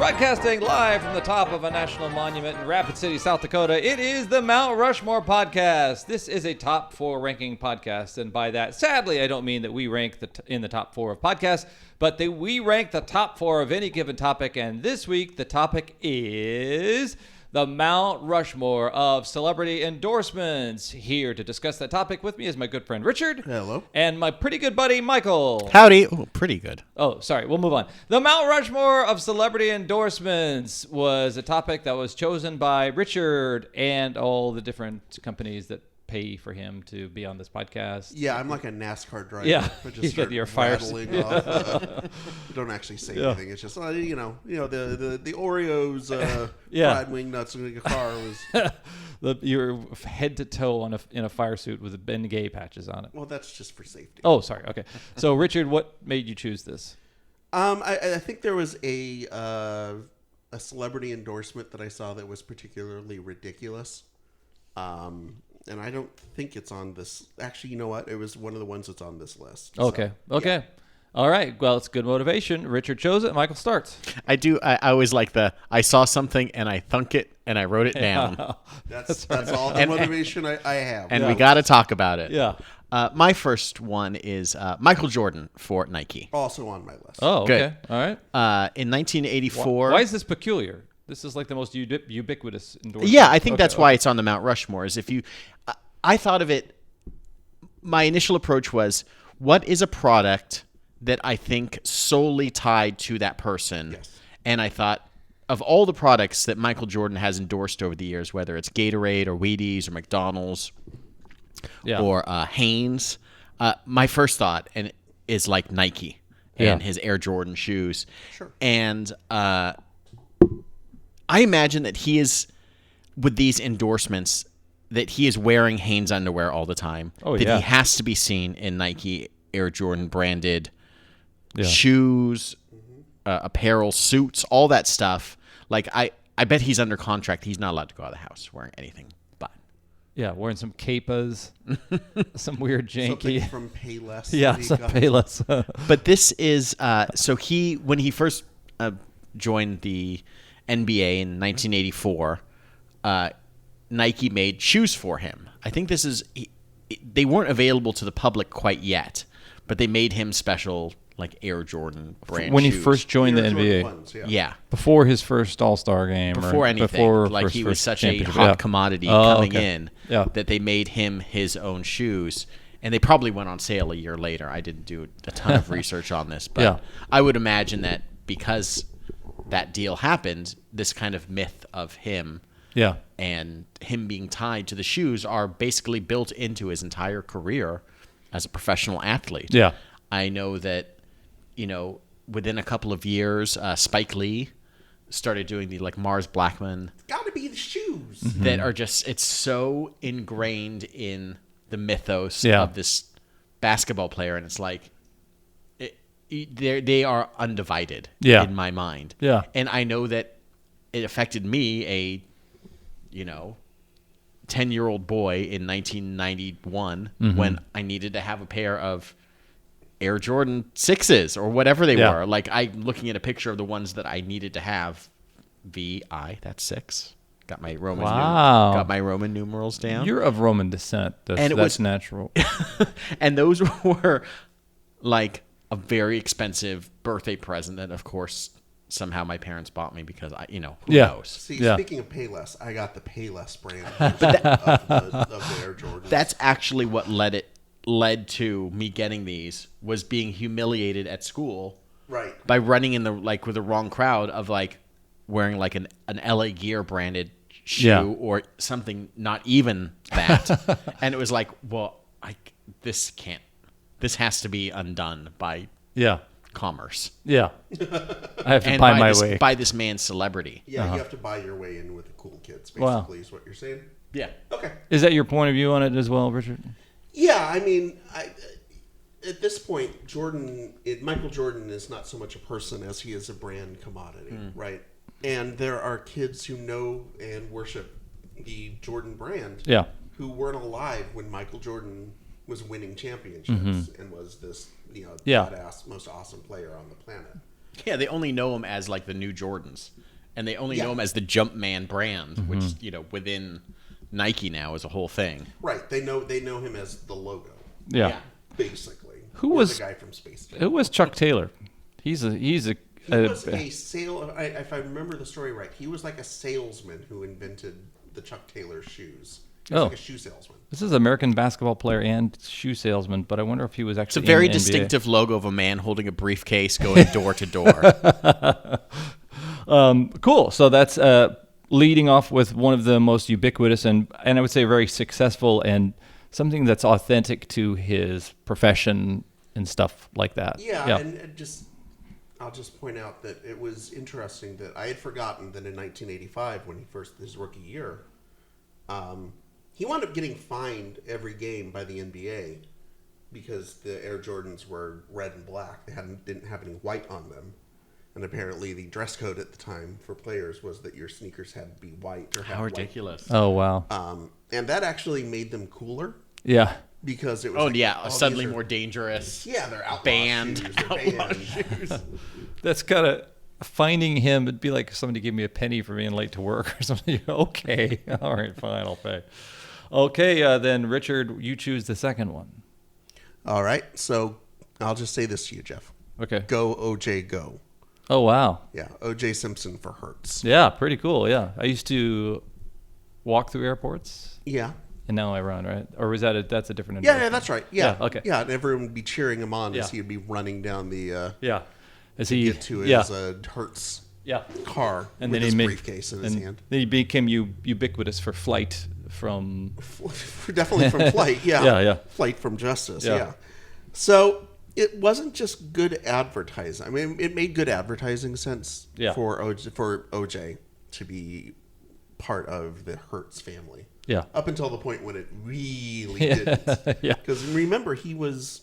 Broadcasting live from the top of a national monument in Rapid City, South Dakota, it is the Mount Rushmore podcast. This is a top 4 ranking podcast, and by that, sadly, I don't mean that we rank in the top 4 of podcasts, but that we rank the top 4 of any given topic, and this week, the topic is the Mount Rushmore of celebrity endorsements. Here to discuss that topic with me is my good friend Richard. Hello. And my pretty good buddy Michael. Howdy. Oh, pretty good. Oh, sorry. We'll move on. The Mount Rushmore of celebrity endorsements was a topic that was chosen by Richard and all the different companies that pay for him to be on this podcast. Yeah, I'm like a NASCAR driver. Yeah, I you get your fire rattling off. Don't actually say anything. It's just the Oreos fried wing nuts in the car was. You're head to toe in a fire suit with Bengay patches on it. Well, that's just for safety. Oh, sorry. Okay. So, Richard, what made you choose this? I think there was a celebrity endorsement that I saw that was particularly ridiculous. And I don't think it's on this. Actually, you know what? It was one of the ones that's on this list. Okay. So, okay. Yeah. All right. Well, it's good motivation. Richard chose it. Michael starts. I do. I always like I saw something and I thunk it and I wrote it down. That's all the motivation I have. And we got to talk about it. Yeah. My first one is Michael Jordan for Nike. Also on my list. Oh, okay. Good. All right. In 1984. Why is this peculiar? This is like the most ubiquitous endorsement. Yeah, I think that's why it's on the Mount Rushmore. Is if you, I thought of it. My initial approach was, what is a product that I think solely tied to that person? Yes. And I thought of all the products that Michael Jordan has endorsed over the years, whether it's Gatorade or Wheaties or McDonald's or Hanes, my first thought is like Nike and his Air Jordan shoes. Sure. And I imagine that he is, with these endorsements, that he is wearing Hanes underwear all the time. Oh, that yeah. he has to be seen in Nike Air Jordan branded shoes, apparel, suits, all that stuff. Like, I bet he's under contract. He's not allowed to go out of the house wearing anything but. Yeah, wearing some capas, some weird janky. Something from Payless. Yeah, some Payless. But this is, so when he first joined the NBA in 1984, Nike made shoes for him. I think they weren't available to the public quite yet, but they made him special, like Air Jordan brand when shoes. he first joined the NBA. Ones, yeah. Before his first All-Star game. Before anything. Like he was such a hot commodity coming in that they made him his own shoes. And they probably went on sale a year later. I didn't do a ton of research on this, but I would imagine that because that deal happened, this kind of myth of him and him being tied to the shoes are basically built into his entire career as a professional athlete. Yeah. I know that, within a couple of years, Spike Lee started doing the Mars Blackmon. Got to be the shoes. That are just, it's so ingrained in the mythos of this basketball player, and it's like, they are undivided in my mind. Yeah. And I know that it affected me, a 10-year-old boy in 1991 when I needed to have a pair of Air Jordan 6s or whatever they were. Like, I'm looking at a picture of the ones that I needed to have. VI, that's 6. Got my Roman numerals down. You're of Roman descent. That's natural. And those were like a very expensive birthday present that, of course, somehow my parents bought me because who knows? See, speaking of Payless, I got the Payless brand of the Air Jordan. That's actually what led to me getting these, was being humiliated at school, right? By running in with the wrong crowd of wearing an LA Gear branded shoe or something not even that, and it was like, well, this has to be undone by commerce. Yeah. I have to buy my way. By this man's celebrity. Yeah, you have to buy your way in with the cool kids, basically, is what you're saying? Yeah. Okay. Is that your point of view on it as well, Richard? Yeah, I mean, at this point, Michael Jordan is not so much a person as he is a brand commodity, right? And there are kids who know and worship the Jordan brand who weren't alive when Michael Jordan was winning championships and was this, badass, most awesome player on the planet. Yeah, they only know him as like the new Jordans, and they only know him as the Jumpman brand, which within Nike now is a whole thing. Right. They know him as the logo. Yeah. Basically. Who was the guy from Space Jam? Who was Chuck Taylor? He was a if I remember the story right, he was like a salesman who invented the Chuck Taylor shoes. He was like a shoe salesman. This is an American basketball player and shoe salesman, but I wonder if he was actually It's a very distinctive logo of a man holding a briefcase going door to door. Cool. So that's leading off with one of the most ubiquitous and I would say very successful and something that's authentic to his profession and stuff like that. Yeah. And I'll just point out that it was interesting that I had forgotten that in 1985, when his rookie year, he wound up getting fined every game by the NBA because the Air Jordans were red and black. They didn't have any white on them. And apparently the dress code at the time for players was that your sneakers had to be white or have How ridiculous. Oh, wow. And that actually made them cooler. Yeah. Because it was suddenly more dangerous. Yeah, they're outlaw banned shoes. They're banned shoes. That's kind of finding him. It'd be like somebody gave me a penny for being late to work or something. Okay. All right, fine. I'll pay. Okay, then Richard, you choose the second one. All right. So I'll just say this to you, Jeff. Okay. Go, OJ, go. Oh, wow. Yeah, OJ Simpson for Hertz. Yeah, pretty cool. Yeah. I used to walk through airports. Yeah. And now I run, right? Or was that's a different Yeah, that's right. Yeah. Okay. Yeah, and everyone would be cheering him on as he would be running down the as to he get to his Hertz car and with then his he briefcase in his hand. Then he became ubiquitous for flight from definitely from flight. Yeah. Flight from justice. Yeah. So it wasn't just good advertising. I mean, it made good advertising sense for OJ to be part of the Hertz family. Yeah. Up until the point when it really didn't. Yeah. Because remember, he was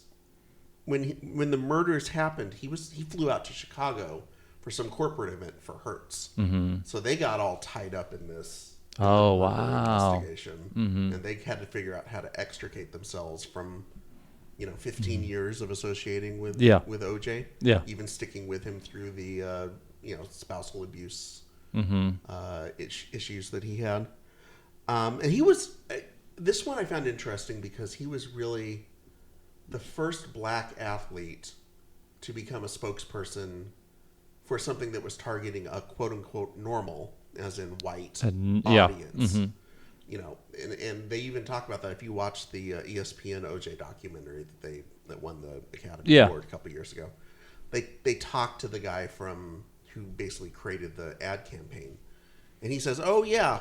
when the murders happened, he flew out to Chicago for some corporate event for Hertz. Mm-hmm. So they got all tied up in this. Investigation, and they had to figure out how to extricate themselves from 15 years of associating with OJ. Yeah. Even sticking with him through the spousal abuse issues that he had. And he was this one I found interesting because he was really the first black athlete to become a spokesperson for something that was targeting a quote unquote normal, as in white audience. And they even talk about that if you watch the ESPN OJ documentary that won the Academy Award a couple years ago. They talked to the guy who basically created the ad campaign, and he says, "Oh yeah,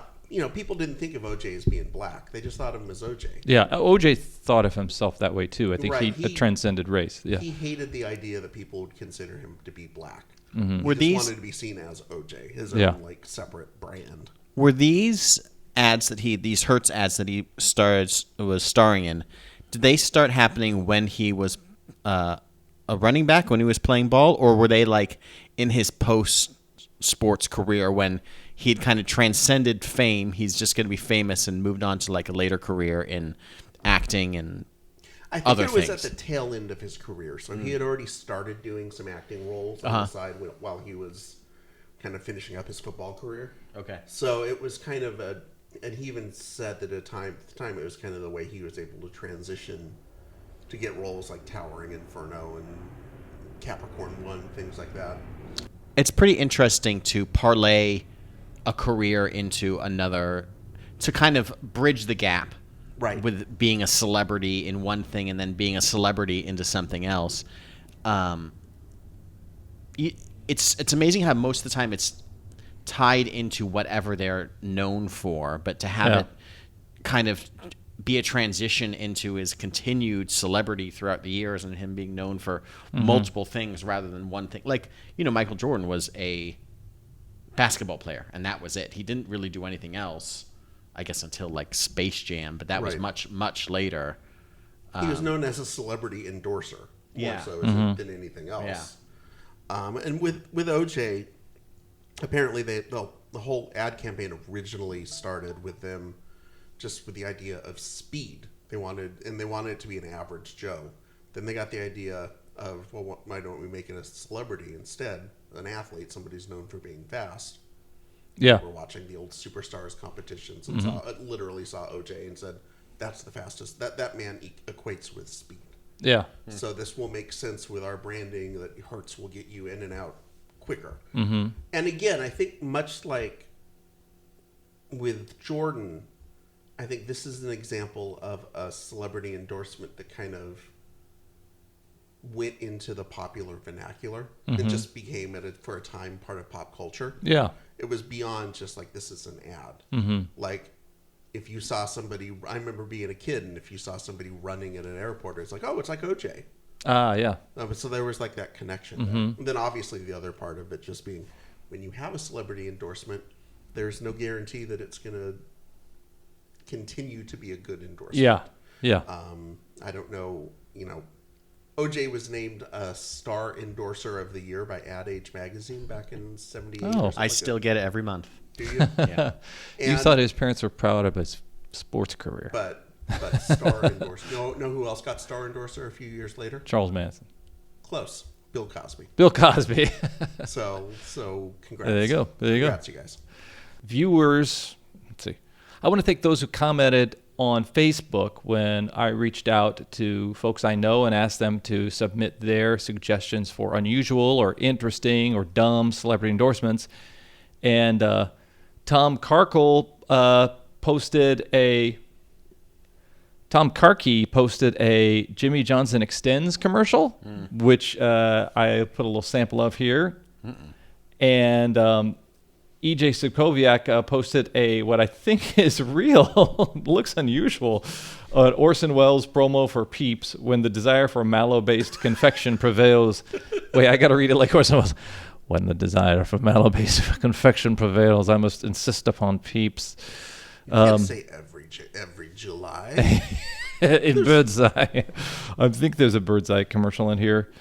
people didn't think of OJ as being black; they just thought of him as OJ." Yeah, OJ thought of himself that way too. I think he transcended race. Yeah, he hated the idea that people would consider him to be black. Mm-hmm. He just wanted to be seen as OJ, his own separate brand. Were these Hertz ads that he was starring in? Did they start happening when he was a running back, when he was playing ball, or were they like in his post-sports career when he'd kind of transcended fame? He's just going to be famous and moved on to like a later career in acting and I think it was at the tail end of his career. So he had already started doing some acting roles on the side while he was kind of finishing up his football career. Okay. So it was kind of and he even said that at the time it was kind of the way he was able to transition to get roles like Towering Inferno and Capricorn 1, things like that. It's pretty interesting to parlay a career into another, to kind of bridge the gap. Right. With being a celebrity in one thing and then being a celebrity into something else. It's amazing how most of the time it's tied into whatever they're known for, but to have it kind of be a transition into his continued celebrity throughout the years and him being known for multiple things rather than one thing. Like, Michael Jordan was a basketball player, and that was it. He didn't really do anything else. I guess until like Space Jam, but that was much, much later. He was known as a celebrity endorser more so than anything else. Yeah. And with OJ, apparently the whole ad campaign originally started with them just with the idea of speed. They wanted it to be an average Joe. Then they got the idea of, well, why don't we make it a celebrity instead? an athlete, somebody's known for being fast. Yeah. We're watching the old Superstars competitions and literally saw OJ and said, that's the fastest. That man equates with speed. Yeah. So this will make sense with our branding that Hertz will get you in and out quicker. Mm-hmm. And again, I think much like with Jordan, I think this is an example of a celebrity endorsement that kind of went into the popular vernacular. It just became, for a time, part of pop culture. Yeah. It was beyond just like, this is an ad. Mm-hmm. Like, if you saw somebody, I remember being a kid, and if you saw somebody running at an airport, it's like, oh, it's like OJ. Yeah. So there was like that connection there. And then obviously the other part of it just being, when you have a celebrity endorsement, there's no guarantee that it's going to continue to be a good endorsement. Yeah. Yeah. I don't know, OJ was named a star endorser of the year by Ad Age magazine back in '78. Oh, I still get it every month. Do you? Yeah. You thought his parents were proud of his sports career. But star endorser. Know who else got star endorser a few years later? Charles Manson. Close. Bill Cosby. Bill Cosby. So congrats. There you go. Congrats, you guys. Viewers, let's see. I want to thank those who commented on Facebook when I reached out to folks I know and asked them to submit their suggestions for unusual or interesting or dumb celebrity endorsements. And Tom Karkey posted a Jimmy Johnson Extends commercial, which I put a little sample of here. And EJ Sokoviak posted what I think is real, looks unusual, an Orson Welles promo for Peeps, when the desire for mallow-based confection prevails. Wait, I got to read it like Orson Welles. When the desire for mallow-based confection prevails, I must insist upon Peeps. You can't say every July. In Birdseye. I think there's a Birdseye commercial in here.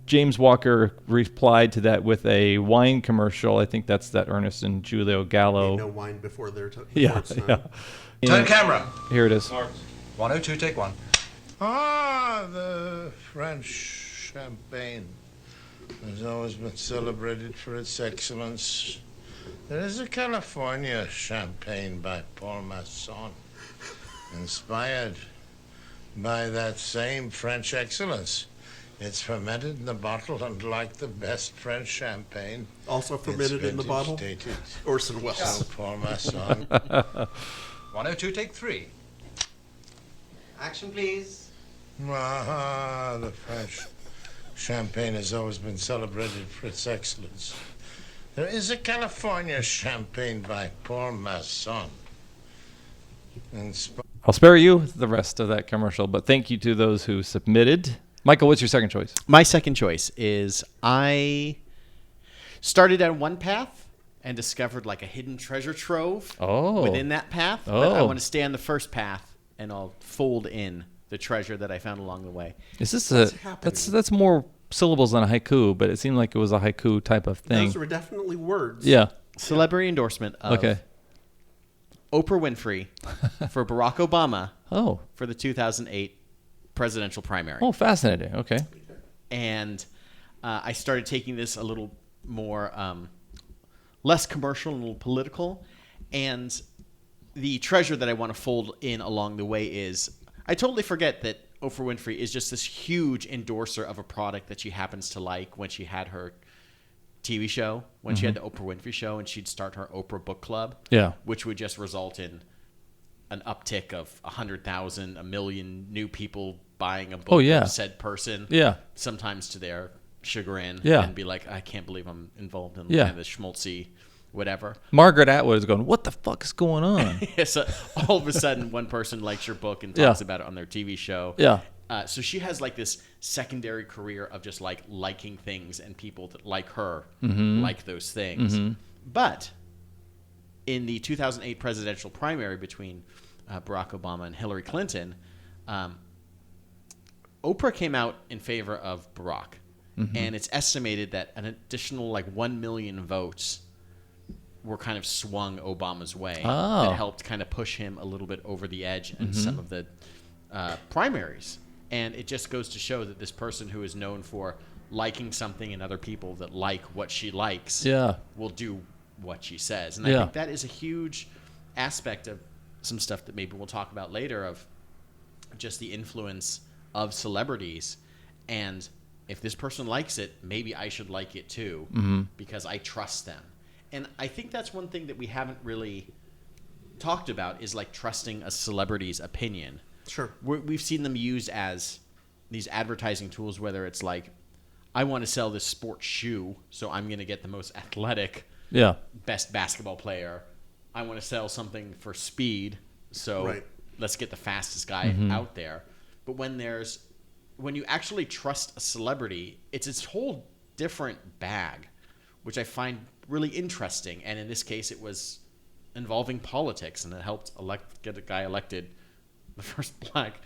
James Walker replied to that with a wine commercial. I think that's that Ernest and Julio Gallo. No wine before their time. Yeah. Turn camera. Here it is. 102, take one. Ah, the French champagne has always been celebrated for its excellence. There is a California champagne by Paul Masson, inspired by that same French excellence. It's fermented in the bottle, and like the best French champagne, also fermented in the bottle. Dated. Orson Welles. So Paul Masson. 102, take three. Action, please. Ah, the French champagne has always been celebrated for its excellence. There is a California champagne by Paul Masson. I'll spare you the rest of that commercial, but thank you to those who submitted. Michael, what's your second choice? My second choice is I started on one path and discovered like a hidden treasure trove within that path. But I want to stay on the first path, and I'll fold in the treasure that I found along the way. Is this that's more syllables than a haiku, but it seemed like it was a haiku type of thing. Those were definitely words. Yeah. Celebrity endorsement of Oprah Winfrey for Barack Obama for the 2008 presidential primary. Oh, fascinating. Okay. And I started taking this a little more less commercial and a little political. And the treasure that I want to fold in along the way is I totally forget that Oprah Winfrey is just this huge endorser of a product that she happens to like when she had her TV show, when she had the Oprah Winfrey Show, and she'd start her Oprah Book Club, which would just result in an uptick of 100,000, 1 million new people buying a book of said person, sometimes to their chagrin, and be like, I can't believe I'm involved in kind of this schmaltzy whatever. Margaret Atwood is going, what the fuck is going on? So all of a sudden, one person likes your book and talks about it on their TV show. So she has like this secondary career of just like liking things, and people that like her like those things. But in the 2008 presidential primary between Barack Obama and Hillary Clinton, Oprah came out in favor of Barack. And it's estimated that an additional like 1 million votes were kind of swung Obama's way. That helped kind of push him a little bit over the edge in some of the primaries. And it just goes to show that this person who is known for liking something and other people that like what she likes will do what she says. And I think that is a huge aspect of some stuff that maybe we'll talk about later, of just the influence of celebrities. And if this person likes it, maybe I should like it too, because I trust them. And I think that's one thing that we haven't really talked about, is like trusting a celebrity's opinion. Sure. We've seen them used as these advertising tools, whether it's like, I want to sell this sports shoe, so I'm going to get the most athletic, best basketball player. I want to sell something for speed, so let's get the fastest guy out there. But when you actually trust a celebrity, it's its whole different bag, which I find really interesting. And in this case, it was involving politics, and it helped get a guy elected, the first black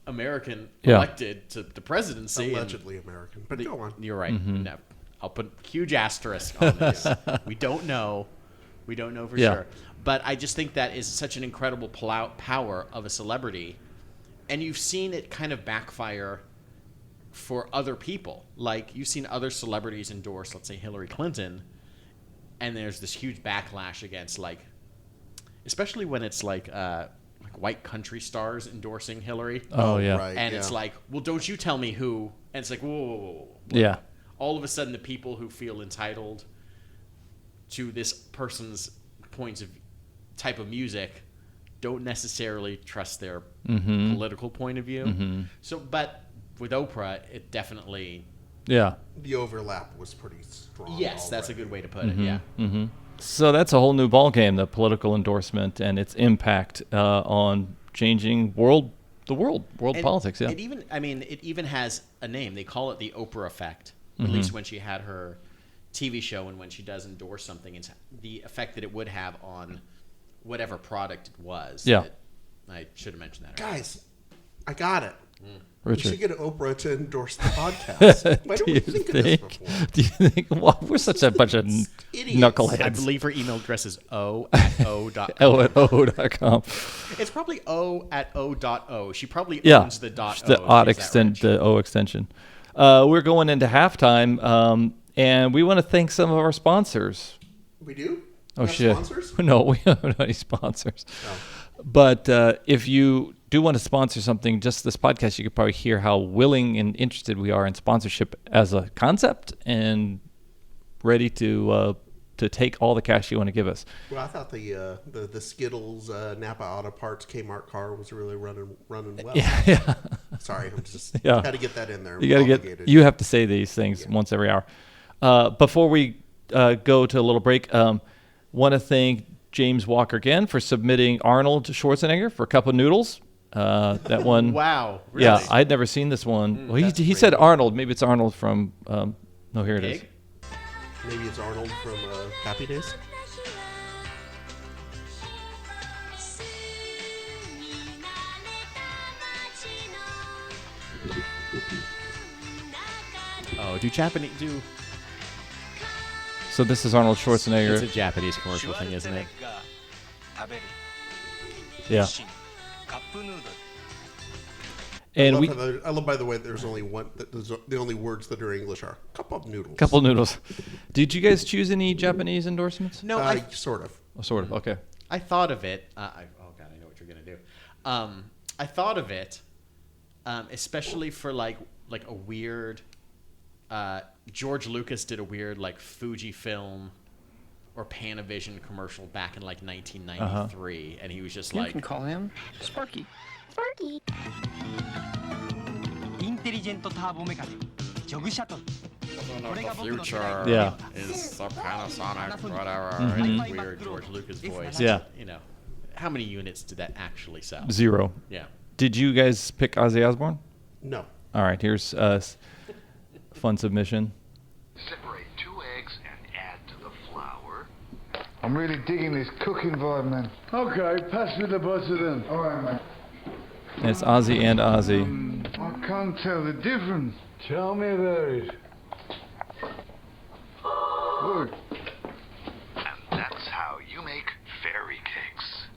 American elected to the presidency. Allegedly American, but go on. You're right. No, I'll put a huge asterisk on this. We don't know for sure. But I just think that is such an incredible power of a celebrity. And you've seen it kind of backfire for other people. Like, you've seen other celebrities endorse, let's say, Hillary Clinton, and there's this huge backlash against, like, especially when it's like white country stars endorsing Hillary. Oh, yeah. Right, and it's like, well, don't you tell me who. And it's like, whoa. Yeah. All of a sudden, the people who feel entitled to this person's type of music don't necessarily trust their political point of view. So, but with Oprah, it definitely... Yeah. The overlap was pretty strong. Yes, that's a good way to put it, yeah. So that's a whole new ballgame, the political endorsement and its impact on changing world politics. Yeah. It even has a name. They call it the Oprah effect. At least when she had her TV show, and when she does endorse something, it's the effect that it would have on whatever product it was. Yeah. I should have mentioned that. Guys, I got it. Richard. We should get Oprah to endorse the podcast. Why don't we think of this before? Do you think? Well, we're such a bunch of knuckleheads. I believe her email address is o@o.com. o@o.com. It's probably o@o.o. She probably Yeah. owns the .o. The odd the O extension. We're going into halftime, and we want to thank some of our sponsors. We do? Oh, have shit. Sponsors? No, we don't have any sponsors. Oh. But if you do want to sponsor something, just this podcast, you could probably hear how willing and interested we are in sponsorship as a concept, and ready to take all the cash you want to give us. Well, I thought the Skittles Napa Auto Parts Kmart car was really running well. Yeah. Sorry, I'm just got to get that in there. You have to say these things once every hour. Before we go to a little break, want to thank James Walker again for submitting Arnold Schwarzenegger for Cup of Noodles. That one. Wow. Really? Yeah, I'd never seen this one. Well, he said Arnold. Maybe it's Arnold from. No, here it is. Maybe it's Arnold from Happy Days. Oh, do. So this is Arnold Schwarzenegger. It's a Japanese commercial thing, isn't it? Yeah. And I love, by the way, there's only one. The only words that are English are cup of noodles. Couple noodles. Did you guys choose any Japanese endorsements? No, sort of. Oh, sort of. Okay. I thought of it. Oh God, I know what you're gonna do. I thought of it, especially for like a weird. George Lucas did a weird like Fujifilm or Panavision commercial back in like 1993, and he was just like, you can call him Sparky. Sparky. Future Yeah. is a Panasonic, whatever. Weird George Lucas voice. Yeah. You know, how many units did that actually sell? 0. Yeah. Did you guys pick Ozzy Osbourne? No. All right. Here's a fun submission. Separate 2 eggs and add to the flour. I'm really digging this cooking vibe, man. Okay, pass me the butter then. All right, mate. And it's Ozzy and Ozzy. I can't tell the difference. Tell me about it. Good. And that's how you make fairy cakes.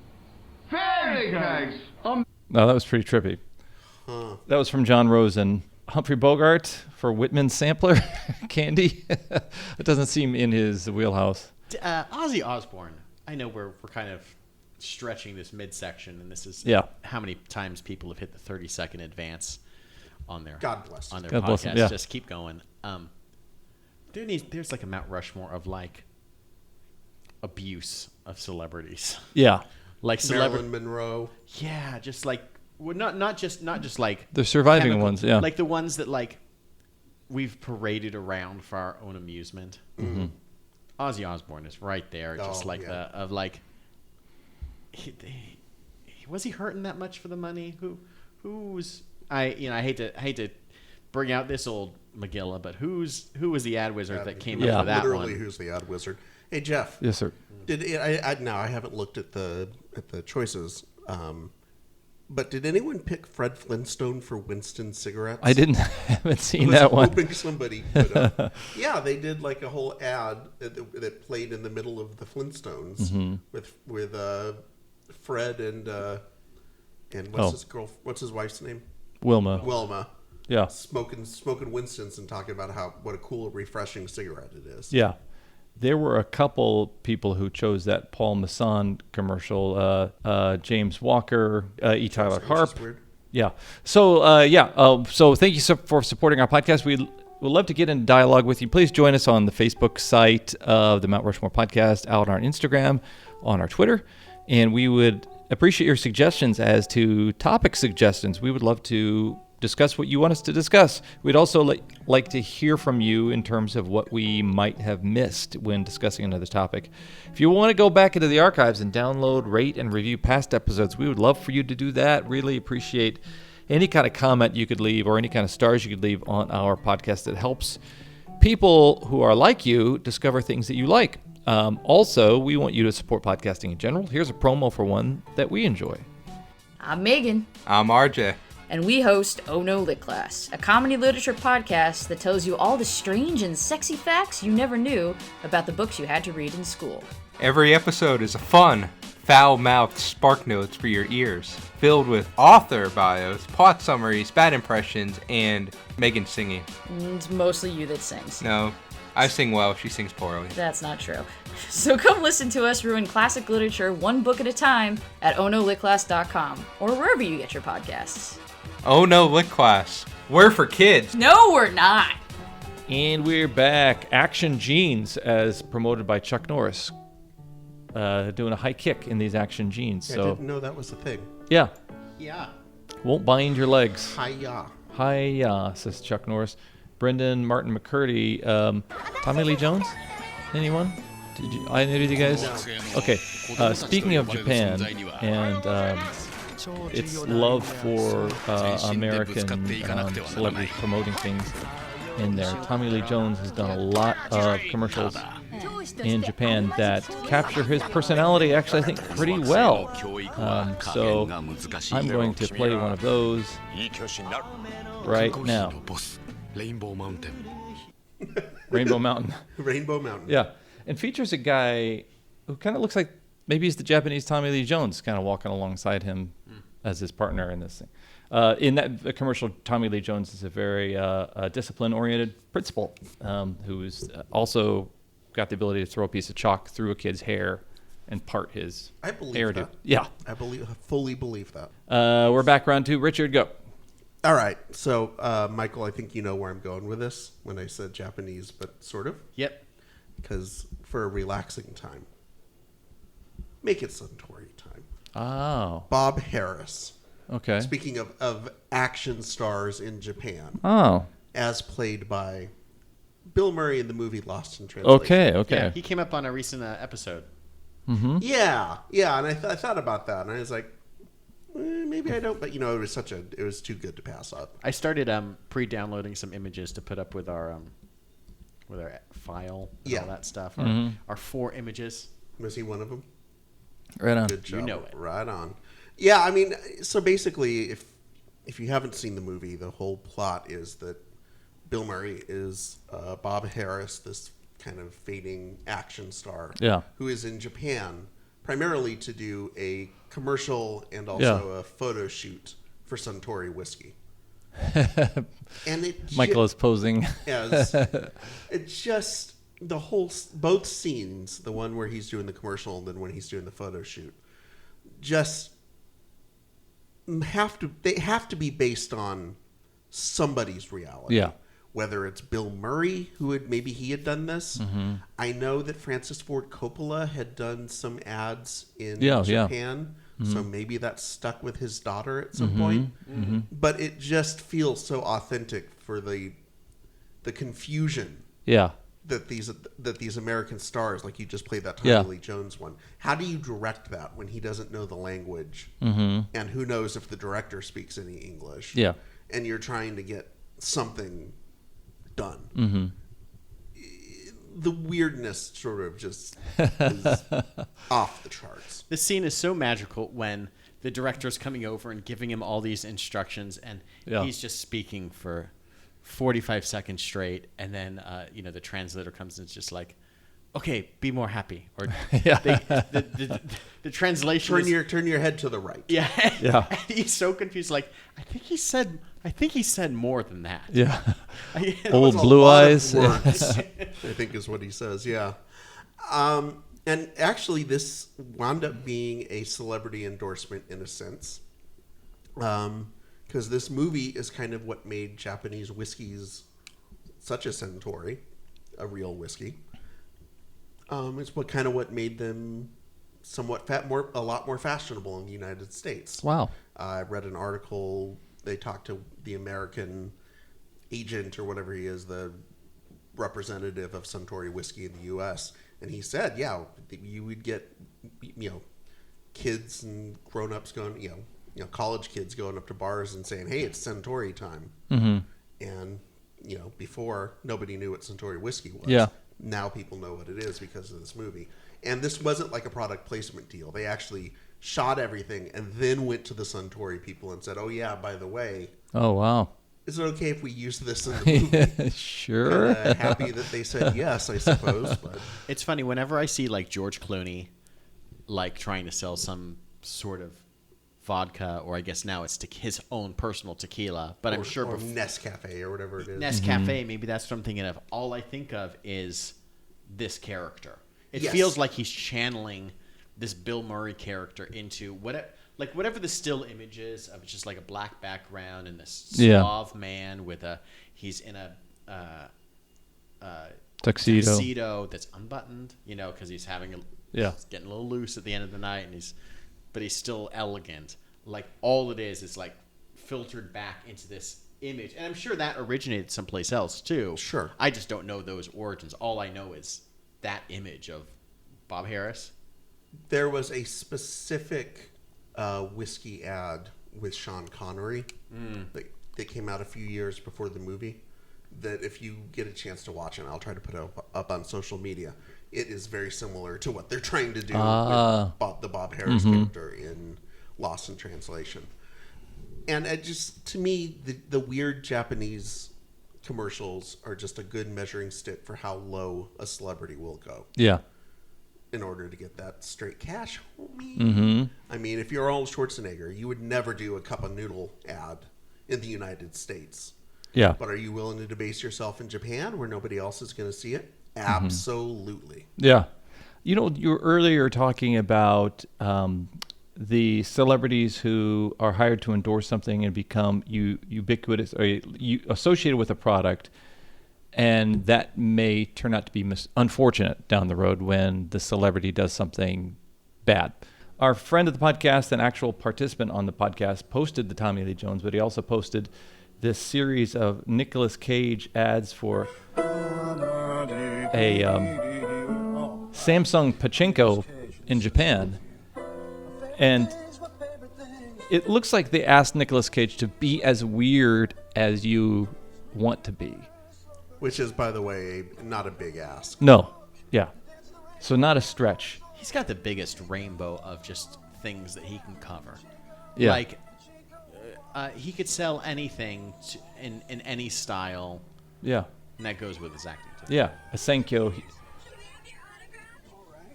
Fairy cakes! No, that was pretty trippy. Huh. That was from John Rosen. Humphrey Bogart for Whitman's sampler candy. It doesn't seem in his wheelhouse. Ozzy Osbourne. I know we're kind of stretching this midsection, and this is how many times people have hit the 30-second advance on their podcast. Yeah. Just keep going. There's like a Mount Rushmore of like abuse of celebrities. Yeah, like Marilyn Monroe. Yeah, just like not just like the surviving ones. Yeah, like the ones that like we've paraded around for our own amusement. Mm-hmm. Ozzy Osbourne is right there, just was he hurting that much for the money? Who's I hate to bring out this old Megillah, but who was the ad wizard that came up with that one? Literally, who's the ad wizard? Hey Jeff. Yes, sir. I haven't looked at the choices, but did anyone pick Fred Flintstone for Winston cigarettes? I haven't seen that one. Hoping somebody could. Yeah, they did like a whole ad that played in the middle of the Flintstones with Fred and what's his wife's name? Wilma. Yeah. Smoking Winston's and talking about what a cool, refreshing cigarette it is. Yeah. There were a couple people who chose that Paul Masson commercial. James Walker, E. Tyler Harp. Yeah. So so thank you for supporting our podcast. We'd love to get into dialogue with you. Please join us on the Facebook site of the Mount Rushmore Podcast, out on our Instagram, on our Twitter, and we would appreciate your suggestions as to topic suggestions. We would love to discuss what you want us to discuss. We'd also like to hear from you in terms of what we might have missed when discussing another topic. If you want to go back into the archives and download, rate, and review past episodes, we would love for you to do that. Really appreciate any kind of comment you could leave or any kind of stars you could leave on our podcast that helps people who are like you discover things that you like. Also, we want you to support podcasting in general. Here's a promo for one that we enjoy. I'm Megan. I'm RJ. And we host Oh No Lit Class, a comedy literature podcast that tells you all the strange and sexy facts you never knew about the books you had to read in school. Every episode is a fun, foul-mouthed spark notes for your ears, filled with author bios, plot summaries, bad impressions, and Megan singing. It's mostly you that sings. No, I sing well, she sings poorly. That's not true. So come listen to us ruin classic literature one book at a time at ohnolitclass.com or wherever you get your podcasts. Oh No Lit Class. We're for kids. No, we're not. And we're back. Action jeans, as promoted by Chuck Norris. Doing a high kick in these action jeans. Yeah, I didn't know that was a thing. Yeah. Yeah. Won't bind your legs. Hi-ya. Hi-ya, says Chuck Norris. Brendan Martin McCurdy. Tommy Lee Jones? Anyone? Did you? I know you guys? No. Okay. Speaking of Japan and its love for American celebrities promoting things in there, Tommy Lee Jones has done a lot of commercials in Japan that capture his personality, actually, I think, pretty well. So I'm going to play one of those right now. Rainbow Mountain. Rainbow Mountain. Yeah. And features a guy who kind of looks like maybe he's the Japanese Tommy Lee Jones, kind of walking alongside him as his partner in this thing. In that commercial, Tommy Lee Jones is a very discipline-oriented principal who's also got the ability to throw a piece of chalk through a kid's hair and part his hairdo. That. Yeah. I fully believe that. We're back round two. Richard, go. All right. So, Michael, I think you know where I'm going with this when I said Japanese, but sort of. Yep. Because for a relaxing time, make it Suntory time. Oh. Bob Harris. Okay. Speaking of action stars in Japan. Oh. As played by Bill Murray in the movie Lost in Translation. Okay. Yeah, he came up on a recent episode. Mm-hmm. Yeah, and I thought about that, and I was like, maybe I don't, but it was too good to pass up. I started pre-downloading some images to put up with our file and all that stuff. Our 4 images. Was he one of them? Right on. Good job. You know it. Right on. Yeah, I mean, so basically, if you haven't seen the movie, the whole plot is that Bill Murray is Bob Harris, this kind of fading action star, who is in Japan primarily to do a commercial and also a photo shoot for Suntory whiskey. And Michael is posing. As it's just both scenes, the one where he's doing the commercial and then when he's doing the photo shoot, just have to be based on somebody's reality. Yeah. Whether it's Bill Murray, maybe he had done this. Mm-hmm. I know that Francis Ford Coppola had done some ads in Japan. Mm-hmm. So maybe that stuck with his daughter at some point. Mm-hmm. But it just feels so authentic for the confusion. Yeah. That these American stars, like you just played that Tommy Lee Jones one. How do you direct that when he doesn't know the language? Mm-hmm. And who knows if the director speaks any English? Yeah. And you're trying to get something done. Mm-hmm. The weirdness sort of just is off the charts. This scene is so magical when the director's coming over and giving him all these instructions, and he's just speaking for 45 seconds straight, and then the translator comes and it's just like, okay, be more happy, or the translation turn your head to the right. Yeah. He's so confused, like, I think he said more than that. Yeah. Old blue eyes. Words, I think is what he says. Yeah. And actually this wound up being a celebrity endorsement in a sense. Because this movie is kind of what made Japanese whiskeys such a Suntory, a real whiskey. It's what made them somewhat a lot more fashionable in the United States. Wow. I read an article. They talked to the American agent or whatever he is, the representative of Suntory whiskey in the U.S., and he said, you would get, kids and grown-ups going, college kids going up to bars and saying, hey, it's Suntory time. Mm-hmm. And, before, nobody knew what Suntory whiskey was. Yeah. Now people know what it is because of this movie. And this wasn't like a product placement deal. They actually shot everything and then went to the Suntory people and said, oh, yeah, by the way. Oh, wow. Is it okay if we use this in the movie? Sure. Happy that they said yes, I suppose. But it's funny, whenever I see like George Clooney like trying to sell some sort of vodka, or I guess now it's his own personal tequila, but I'm sure Nescafe or whatever it is. Nescafe, maybe that's what I'm thinking of. All I think of is this character. It feels like he's channeling this Bill Murray character into whatever the still image is of just like a black background and this suave man he's in a tuxedo that's unbuttoned, because he's he's getting a little loose at the end of the night, but he's still elegant. Like all it is like filtered back into this image, and I'm sure that originated someplace else too. Sure, I just don't know those origins. All I know is that image of Bob Harris. There was a specific whiskey ad with Sean Connery that came out a few years before the movie, that if you get a chance to watch it, I'll try to put it up on social media. It is very similar to what they're trying to do with the Bob Harris character in Lost in Translation. And it just, to me, the weird Japanese commercials are just a good measuring stick for how low a celebrity will go. Yeah. In order to get that straight cash, homie. Mm-hmm. I mean, if you're Arnold Schwarzenegger, you would never do a cup of noodle ad in the United States. Yeah. But are you willing to debase yourself in Japan where nobody else is going to see it? Absolutely. Yeah. You were earlier talking about the celebrities who are hired to endorse something and become ubiquitous or associated with a product. And that may turn out to be unfortunate down the road when the celebrity does something bad. Our friend of the podcast, an actual participant on the podcast, posted the Tommy Lee Jones, but he also posted this series of Nicolas Cage ads for a Samsung Pachinko in Japan. And it looks like they asked Nicolas Cage to be as weird as you want to be. Which is, by the way, not a big ask. No. Yeah. So not a stretch. He's got the biggest rainbow of just things that he can cover. Yeah. Like, he could sell anything in any style. Yeah. And that goes with his acting, too. Yeah. A Senkyo.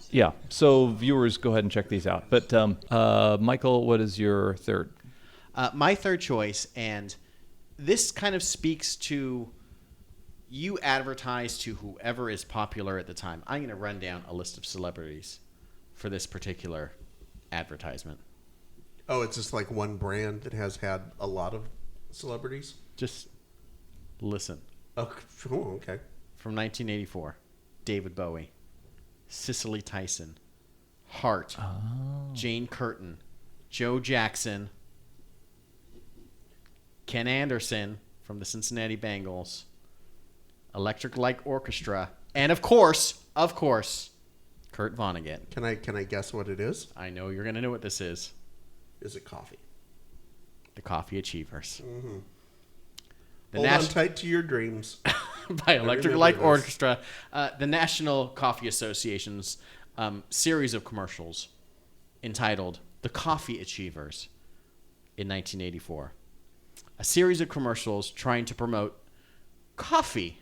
Yeah. So viewers, go ahead and check these out. But, Michael, what is your third? My third choice, and this kind of speaks to you advertise to whoever is popular at the time. I'm going to run down a list of celebrities for this particular advertisement. Oh, it's just like one brand that has had a lot of celebrities? Just listen. Oh, okay. From 1984, David Bowie, Cicely Tyson, Hart, Jane Curtin, Joe Jackson, Ken Anderson from the Cincinnati Bengals, Electric Light Orchestra, and of course, Kurt Vonnegut. Can I guess what it is? I know you're going to know what this is. Is it coffee? The Coffee Achievers. Mm-hmm. Hold on tight to your dreams. By Electric Light Orchestra, the National Coffee Association's series of commercials entitled The Coffee Achievers in 1984. A series of commercials trying to promote coffee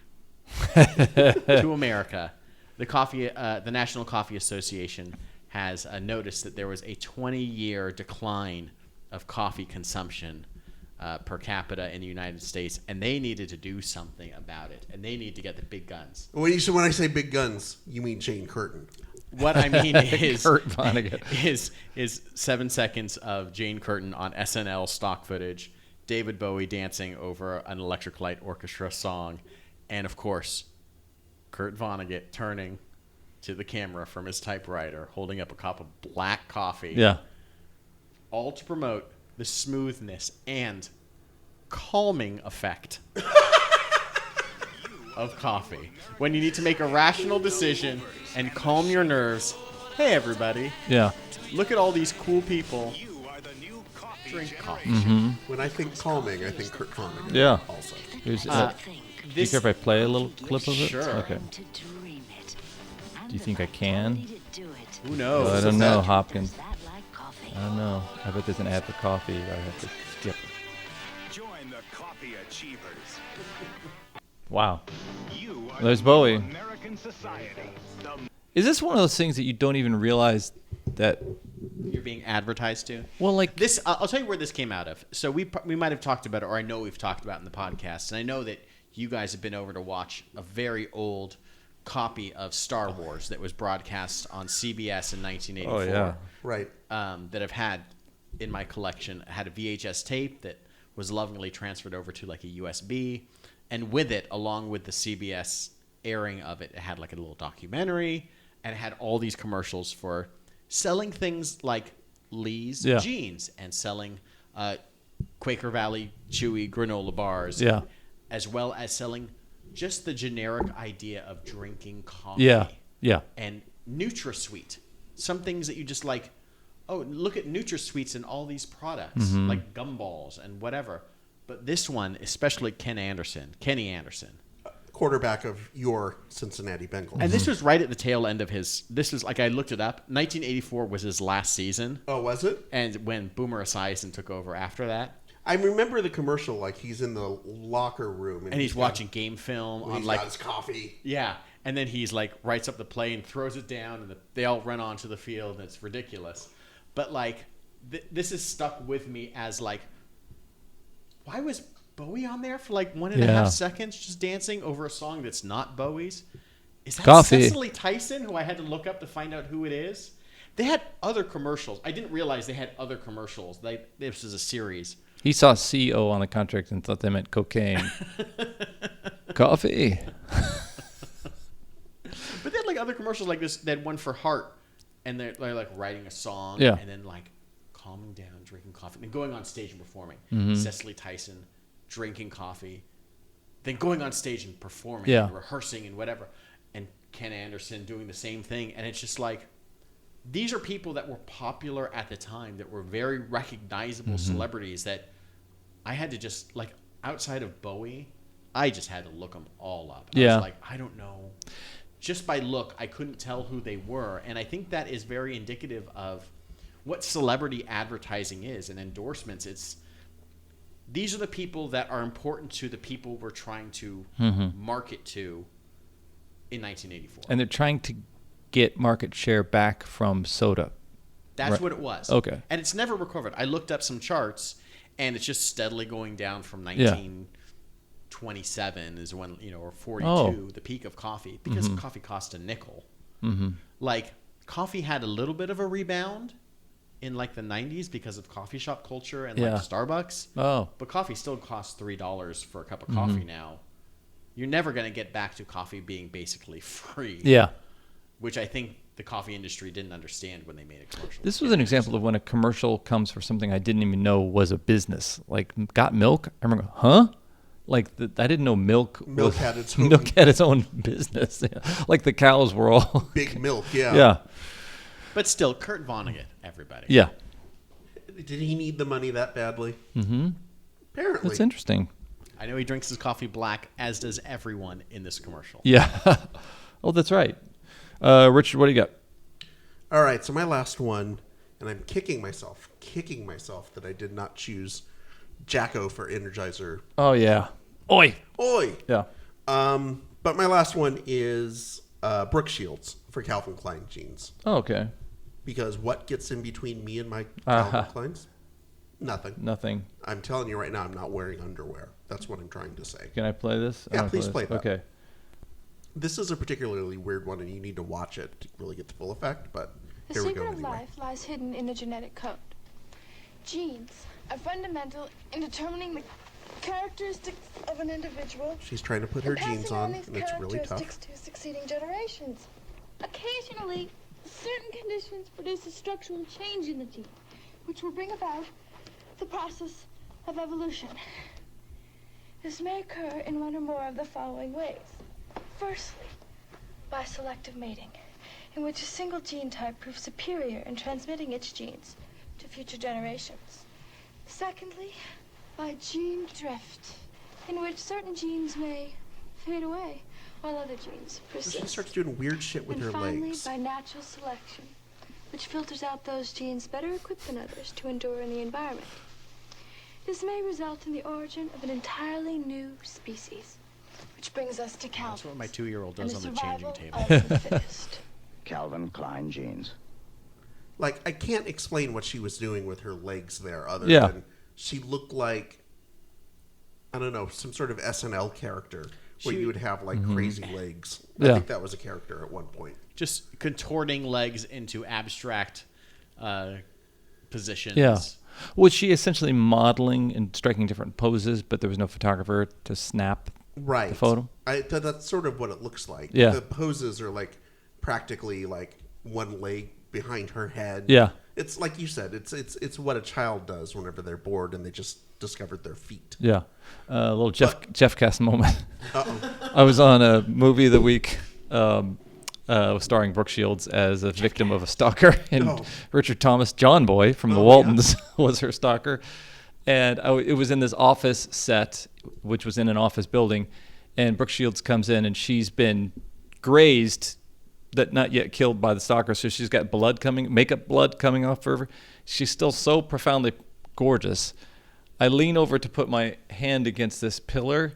to America. The National Coffee Association has noticed that there was a 20-year decline of coffee consumption per capita in the United States, and they needed to do something about it, and they need to get the big guns. When I say big guns, you mean Jane Curtin. What I mean is Kurt Vonnegut. is 7 seconds of Jane Curtin on SNL stock footage, David Bowie dancing over an Electric Light Orchestra song, and of course, Kurt Vonnegut turning to the camera from his typewriter, holding up a cup of black coffee. Yeah. All to promote the smoothness and calming effect of coffee. When you need to make a rational decision and calm your nerves, hey everybody. Yeah. Look at all these cool people drink coffee. Mm-hmm. When I think calming, I think Kurt Vonnegut. Yeah. Also. Do you care if I play a little clip of it? Sure. Okay. Do you think I can? Who knows? I don't know, Hopkins. I don't know. I bet there's an ad for coffee. I have to skip it. Join the Coffee Achievers. Wow. There's Bowie. American society. Is this one of those things that you don't even realize that you're being advertised to? Well, like this, I'll tell you where this came out of. So we might have talked about it, or I know we've talked about it in the podcast, and I know that you guys have been over to watch a very old copy of Star Wars that was broadcast on CBS in 1984. Oh yeah, right. That I've had in my collection. I had a VHS tape that was lovingly transferred over to like a USB, and with it, along with the CBS airing of it, it had like a little documentary, and it had all these commercials for selling things like Lee's jeans and selling Quaker Valley Chewy granola bars, as well as selling just the generic idea of drinking coffee. Yeah. And NutraSweet. Some things that you just like, oh, look at NutraSweets and all these products, like gumballs and whatever. But this one, especially Kenny Anderson, quarterback of your Cincinnati Bengals. And this was right at the tail end of his, this was like, I looked it up, 1984 was his last season. Oh, was it? And when Boomer Esiason took over after that. I remember the commercial, like he's in the locker room. And he's watching game film on like. Got his coffee. Yeah. And then he's like, writes up the play and throws it down, and they all run onto the field, and it's ridiculous. But like, this is stuck with me as like, why was Bowie on there for like 1.5 seconds just dancing over a song that's not Bowie's? Is that Cecily Tyson, who I had to look up to find out who it is? They had other commercials. I didn't realize they had other commercials. This was a series. He saw CO on the contract and thought they meant cocaine. Coffee. But they had like other commercials like this. They had one for Heart, and they're like writing a song, and then like calming down, drinking coffee, and going on stage and performing. Cecily Tyson drinking coffee, then going on stage and performing, and rehearsing and whatever. And Ken Anderson doing the same thing, and it's just like, these are people that were popular at the time, that were very recognizable celebrities that I had to just, like, outside of Bowie, I just had to look them all up. I was like, I don't know. Just by look, I couldn't tell who they were. And I think that is very indicative of what celebrity advertising is and endorsements. These are the people that are important to the people we're trying to market to in 1984. And they're trying to get market share back from soda. That's what it was. Okay. And it's never recovered. I looked up some charts, and it's just steadily going down from 1927 is when, or 42, the peak of coffee, because coffee cost a nickel. Like, coffee had a little bit of a rebound in like the 90s because of coffee shop culture and like Starbucks. But coffee still costs $3 for a cup of coffee now. You're never going to get back to coffee being basically free. Yeah. Which I think the coffee industry didn't understand when they made a commercial. This was an example of when a commercial comes for something I didn't even know was a business. Like, got milk? I remember, Like, I didn't know milk had its own... Milk had its own business. Like, the cows were all... Big milk, yeah. Yeah. But still, Kurt Vonnegut, everybody. Yeah. Did he need the money that badly? Apparently. That's interesting. I know he drinks his coffee black, as does everyone in this commercial. Yeah. Oh, that's right. Richard, what do you got? All right, so my last one, and I'm kicking myself that I did not choose Jacko for Energizer. Oh, yeah. Oi. Yeah. But my last one is Brooke Shields for Calvin Klein jeans. Oh, okay. Because what gets in between me and my Calvin Kleins? Nothing. I'm telling you right now, I'm not wearing underwear. That's what I'm trying to say. Can I play this? Yeah, please play that. Okay. This is a particularly weird one, and you need to watch it to really get the full effect, but here we go anyway. The secret of life lies hidden in a genetic code. Genes are fundamental in determining the characteristics of an individual. She's trying to put her genes on, and it's really tough. To succeeding generations. Occasionally, certain conditions produce a structural change in the gene, which will bring about the process of evolution. This may occur in one or more of the following ways. Firstly, by selective mating, in which a single gene type proves superior in transmitting its genes to future generations. Secondly, by gene drift, in which certain genes may fade away while other genes persist. She starts doing weird shit with her legs. Finally, by natural selection, which filters out those genes better equipped than others to endure in the environment. This may result in the origin of an entirely new species, which brings us to Calvin. That's what my 2-year-old does on the changing table. Calvin Klein jeans. Like, I can't explain what she was doing with her legs there other than she looked like, I don't know, some sort of SNL character where you would have, like, crazy legs. I think that was a character at one point. Just contorting legs into abstract positions. Yeah. Was she essentially modeling and striking different poses, but there was no photographer to snap the photo? That's sort of what it looks like. Yeah. The poses are, like, practically, like, one leg behind her head. Yeah. It's like you said, it's what a child does whenever they're bored and they just discovered their feet. Yeah. A little Jeff Cast moment. I was on a movie of the week starring Brooke Shields as a victim of a stalker, and Richard Thomas, John Boy from the Waltons, was her stalker. And it was in this office set, which was in an office building, and Brooke Shields comes in, and she's been grazed, that not yet killed by the stalker, so she's got makeup blood coming off her. She's still so profoundly gorgeous. I lean over to put my hand against this pillar,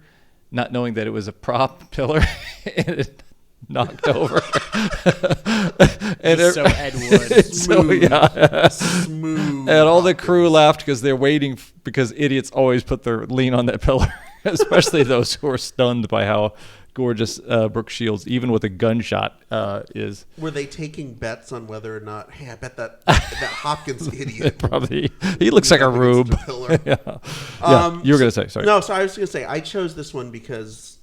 not knowing that it was a prop pillar, and it knocked over. And so Ed Wood. Smooth. And all the crew laughed because they're waiting, because idiots always put their lean on that pillar, especially those who are stunned by how gorgeous Brooke Shields, even with a gunshot, is. Were they taking bets on whether or not? Hey, I bet that Hopkins idiot. Probably. He looks like a rube. Yeah. You were gonna say, sorry. No, so I was gonna say I chose this one because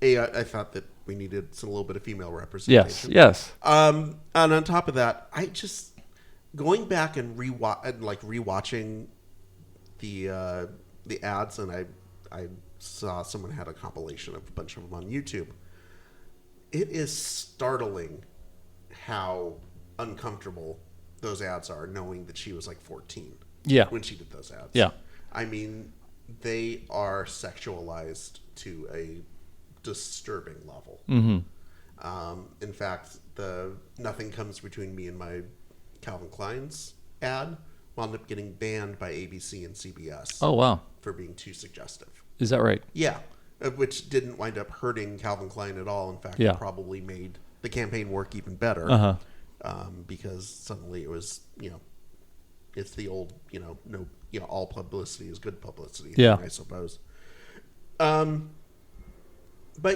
I thought that we needed a little bit of female representation. Yes. And on top of that, I just going back and rewatching the ads, and I saw someone had a compilation of a bunch of them on YouTube. It is startling how uncomfortable those ads are, knowing that she was like 14 when she did those ads. Yeah. I mean, they are sexualized to a disturbing level. In fact, the Nothing Comes Between Me and My Calvin Klein's ad wound up getting banned by ABC and CBS. Oh, wow. For being too suggestive. Is that right? Yeah, which didn't wind up hurting Calvin Klein at all. In fact, it probably made the campaign work even better because suddenly it was, it's the old, no all publicity is good publicity. Yeah, I suppose. But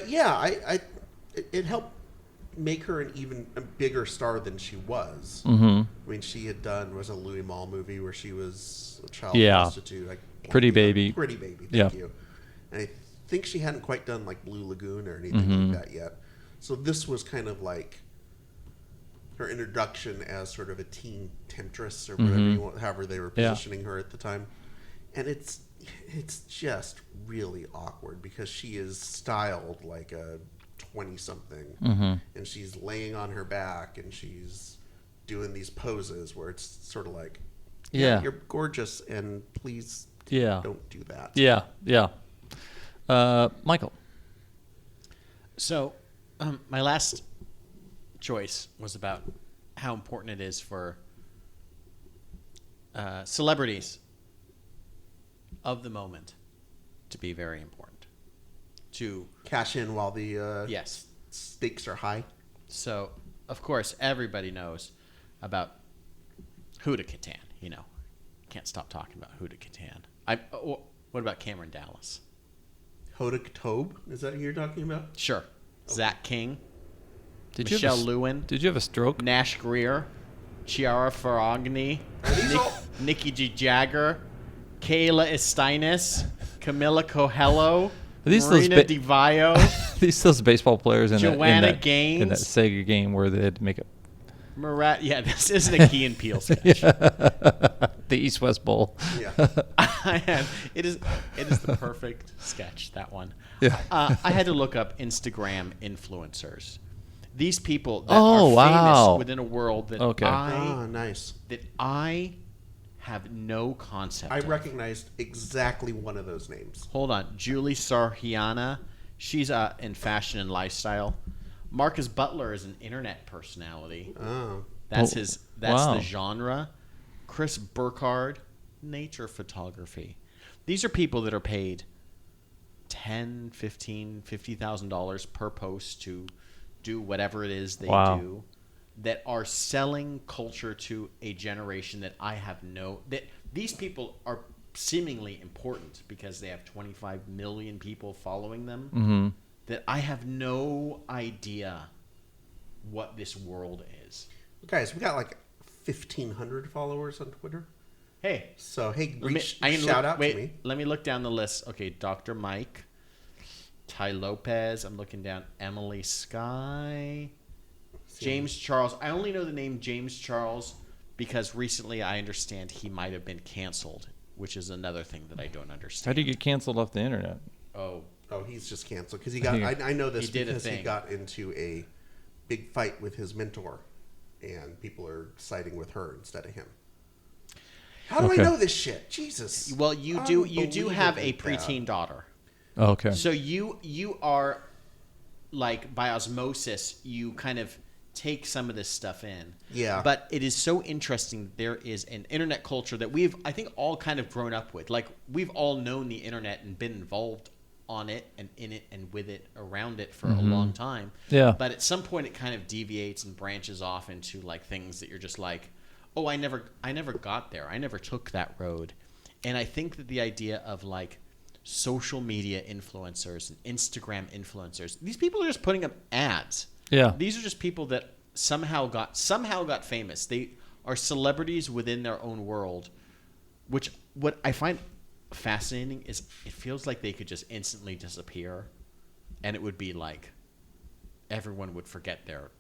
yeah, it helped make her an even bigger star than she was. Mm-hmm. I mean, she had done was a Louis Malle movie where she was a child prostitute. Pretty Baby. Pretty Baby. Thank you. And I think she hadn't quite done like Blue Lagoon or anything like that yet. So this was kind of like her introduction as sort of a teen temptress or whatever you want, however they were positioning her at the time. And it's just really awkward because she is styled like a 20-something, and she's laying on her back and she's doing these poses where it's sort of like, you're gorgeous and please don't do that. Yeah. Michael. So, my last choice was about how important it is for celebrities of the moment to be very important. To cash in while the stakes are high. So, of course, everybody knows about Huda Catan. Can't stop talking about Huda Catan. What about Cameron Dallas? Hoda Katob? Is that who you're talking about? Sure. Okay. Zach King. Did Michelle Lewin. Did you have a stroke? Nash Greer. Chiara Ferragni. Nikki G. Jagger. Kayla Esteinis. Camila Coelho. Marina DiVio. These those baseball players in Joanna Gaines in that Sega game where they had to make it. This isn't a Key and Peele sketch. The East-West Bowl. Yeah. It is the perfect sketch, that one. Yeah. I had to look up Instagram influencers. These people that are famous within a world that I have no concept I recognized exactly one of those names. Hold on. Julie Sarhiana. She's in fashion and lifestyle. Marcus Butler is an internet personality. Oh. That's the genre. Chris Burkhardt, nature photography. These are people that are paid $10,000, $15,000, $50,000 per post to do whatever it is they do, that are selling culture to a generation that I have that these people are seemingly important because they have 25 million people following them, that I have no idea what this world is. Guys, we got like 1,500 followers on Twitter. Hey. So, shout out to me. Let me look down the list. Okay, Dr. Mike, Ty Lopez. I'm looking down. Emily Sky. James Charles. I only know the name James Charles because recently I understand he might have been canceled, which is another thing that I don't understand. How do you get canceled off the internet? Oh, he's just canceled because he got. I know this because he got into a big fight with his mentor, and people are siding with her instead of him. How do I know this shit? Jesus. Well, you do have a preteen daughter. Oh, okay. So you are like by osmosis, you kind of take some of this stuff in. Yeah. But it is so interesting. There is an internet culture that we've, I think, all kind of grown up with. Like we've all known the internet and been involved on it and in it and with it around it for a long time. Yeah. But at some point it kind of deviates and branches off into like things that you're just like, oh, I never got there. I never took that road. And I think that the idea of like social media influencers and Instagram influencers, these people are just putting up ads. Yeah. These are just people that somehow got famous. They are celebrities within their own world, which what I find fascinating is it feels like they could just instantly disappear and it would be like everyone would forget their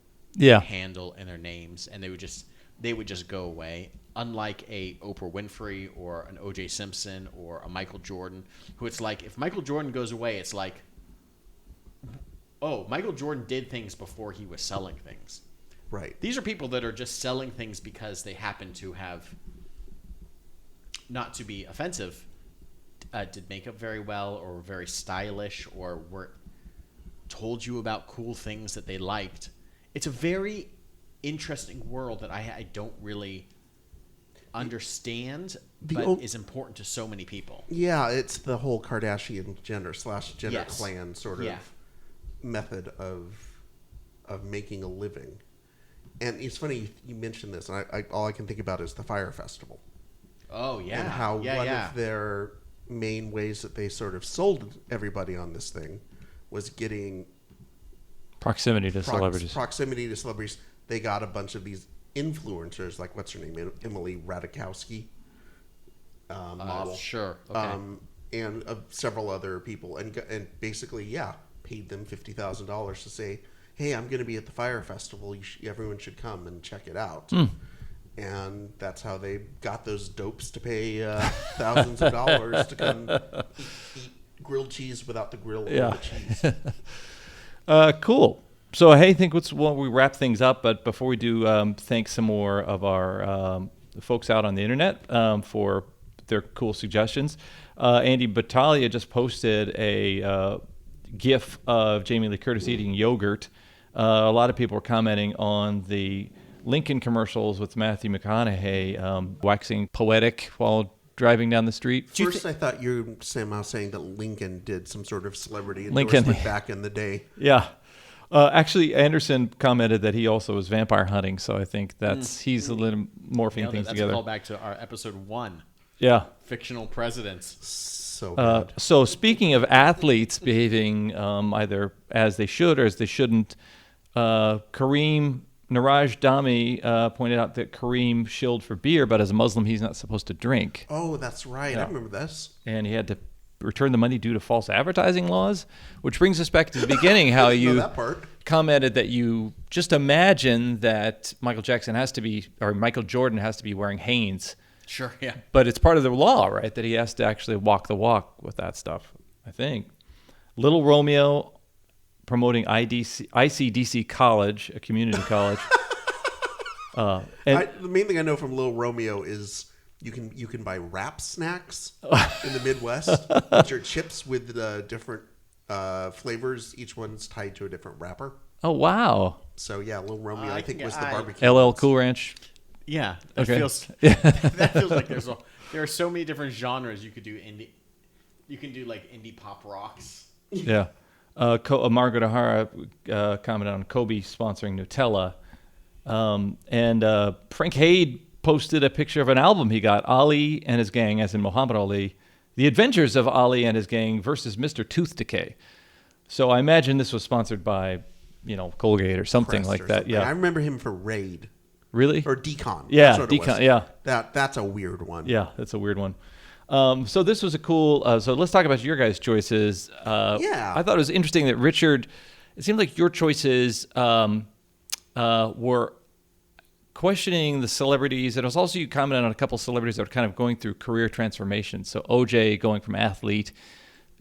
handle and their names and they would just go away, unlike a Oprah Winfrey or an O.J. Simpson or a Michael Jordan, who it's like if Michael Jordan goes away, it's like, oh, Michael Jordan did things before he was selling things. Right. These are people that are just selling things because they happen to have, not to be offensive, did makeup very well or were very stylish or were told you about cool things that they liked. It's a very interesting world that I don't really understand, but is important to so many people. Yeah, it's the whole Kardashian Jenner clan sort of method of making a living. And it's funny you mentioned this, and all I can think about is the Fyre Festival. Oh, yeah. And how one of their main ways that they sort of sold everybody on this thing was getting proximity to celebrities. Proximity to celebrities. They got a bunch of these influencers, like what's her name, Emily Ratajkowski, model. Sure. Okay. And several other people, and basically, paid them $50,000 to say, "Hey, I'm going to be at the Fire Festival. Everyone should come and check it out." And that's how they got those dopes to pay thousands of dollars to come eat grilled cheese without the grill or the cheese. Cool. So, hey, I think we wrap things up. But before we do, thank some more of our folks out on the internet for their cool suggestions. Andy Battaglia just posted a GIF of Jamie Lee Curtis eating yogurt. A lot of people were commenting on the Lincoln commercials with Matthew McConaughey waxing poetic while driving down the street. First, I thought you were somehow saying that Lincoln did some sort of celebrity endorsement back in the day. Yeah. Actually, Anderson commented that he also was vampire hunting, so I think he's a little morphing things together. That's a callback to our episode 1. Yeah. Fictional presidents. So bad. So speaking of athletes behaving either as they should or as they shouldn't, Kareem Niraj Dami pointed out that Kareem shilled for beer, but as a Muslim, he's not supposed to drink. Oh, that's right. I remember this. And he had to return the money due to false advertising laws, which brings us back to the beginning, how you commented that you just imagine that Michael Jordan has to be wearing Hanes. Sure, yeah. But it's part of the law, right, that he has to actually walk the walk with that stuff, I think. Little Romeo promoting ICDC College, a community college. The main thing I know from Little Romeo is you can buy wrap snacks in the Midwest, which are chips with different flavors. Each one's tied to a different wrapper. Oh, wow. So, yeah, Little Romeo, I think, was the barbecue. LL Cool Ranch. Yeah. That feels like there are so many different genres you could do. You can do like indie pop rocks. Yeah. Margaret O'Hara commented on Kobe sponsoring Nutella. And Frank Haid posted a picture of an album he got, Ali and His Gang, as in Muhammad Ali, The Adventures of Ali and His Gang versus Mr. Tooth Decay. So I imagine this was sponsored by, Colgate or something Crest like or that. Something. Yeah. I remember him for Raid. Really? Or Decon. Yeah, Decon. Yeah. That's a weird one. Yeah, that's a weird one. So this was a cool. So let's talk about your guys' choices. I thought it was interesting that Richard. It seemed like your choices were questioning the celebrities, and it was also you commented on a couple of celebrities that were kind of going through career transformation. So OJ going from athlete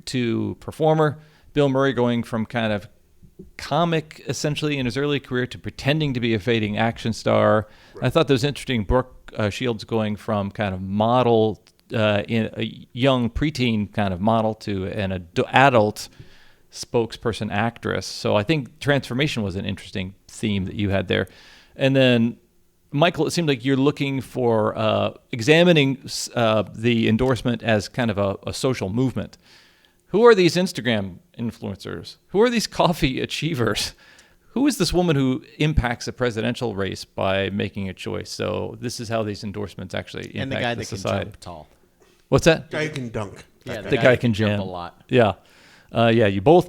to performer, Bill Murray going from kind of comic essentially in his early career to pretending to be a fading action star. Right. I thought that was interesting. Brooke Shields going from kind of model in a young preteen kind of model to an adult spokesperson actress. So I think transformation was an interesting theme that you had there. And then Michael, it seemed like you're looking for examining the endorsement as kind of a social movement. Who are these Instagram influencers? Who are these coffee achievers? Who is this woman who impacts the presidential race by making a choice? So this is how these endorsements actually impact and the guy that society. can jump tall. What's that? The guy who can dunk. Yeah, the guy can jam a lot. Yeah, you both.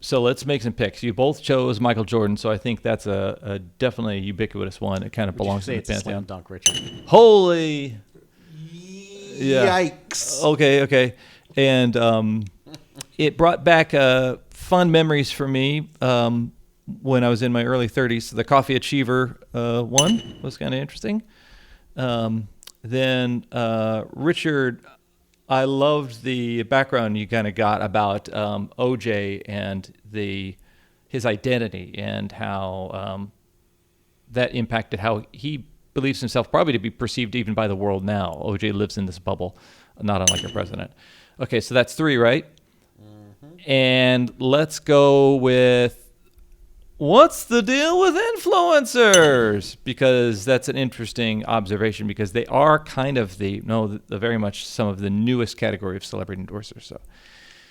So let's make some picks. You both chose Michael Jordan, so I think that's a definitely ubiquitous one. It kind of belongs in the pantheon. Slam dunk, Richard. Holy. Yikes. Okay. And it brought back fun memories for me when I was in my early 30s. So the Coffee Achiever one was kind of interesting. Then Richard, I loved the background you kind of got about OJ and his identity and how that impacted how he believes himself probably to be perceived even by the world now. OJ lives in this bubble, not unlike our president. Okay, so that's 3, right? Mm-hmm. And let's go with what's the deal with influencers? Because that's an interesting observation because they are kind of the very much some of the newest category of celebrity endorsers. So,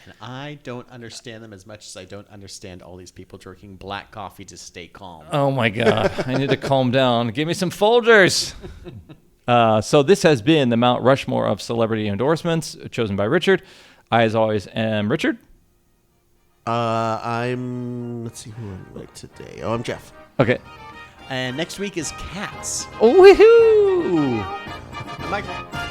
and I don't understand them as much as I don't understand all these people drinking black coffee to stay calm. Oh my God, I need to calm down. Give me some Folgers. So this has been the Mount Rushmore of celebrity endorsements, chosen by Richard. I, as always, am Richard. Let's see who I'm like today. Oh, I'm Jeff. Okay. And next week is Cats. Oh, woohoo! Michael.